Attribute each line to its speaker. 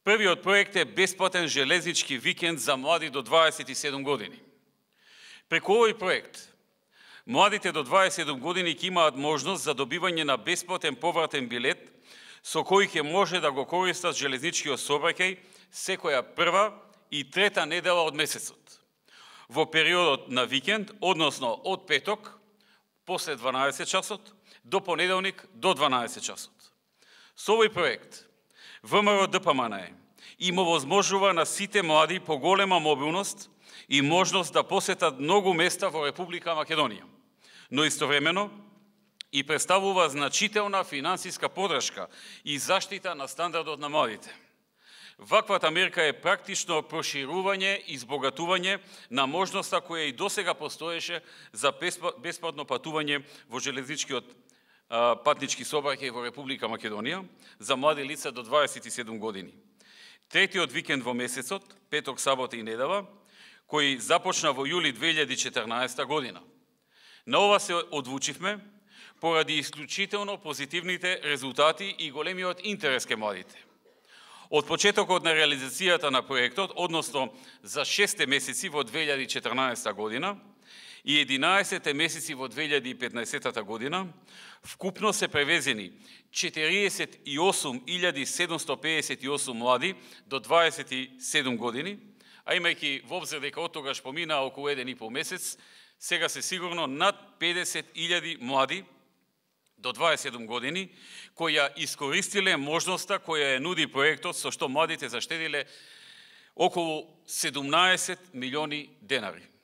Speaker 1: Првиот проект е бесплатен железнички викенд за млади до 27 години. Преку овој проект, младите до 27 години ќе имаат можност за добивање на бесплатен повратен билет со кој ќе може да го користат железничкиот сообраќај секоја прва и трета недела од месецот. Во периодот на викенд, односно од петок, после 12 часот, до понеделник до 12 часот. Со овој проект, ВМРО ДПМН има возможува на сите млади поголема мобилност и можност да посетат многу места во Република Македонија, но истовремено и представува значителна финансиска подршка и заштита на стандардот на младите. Ваквата мерка е практично проширување и збогатување на можноста која и досега постоеше за бесплатно патување во железничкиот патнички сообраќај во Република Македонија за млади лица до 27 години. Третиот викенд во месецот, петок, сабота и недела, кој започна во јули 2014 година. На ова се одлучивме поради исклучително позитивните резултати и големиот интерес ке младите. Од почетокот на реализацијата на проектот, односно за 6 месеци во 2014 година и 11 месеци во 2015 година, вкупно се превезени 48.758 млади до 27 години, а имајќи во обзир дека од тогаш помина околу 1,5 месец, сега се сигурно над 50.000 млади до 27 години, кои ја искористиле можноста која ја нуди проектот, со што младите заштедиле околу 17 милиони денари.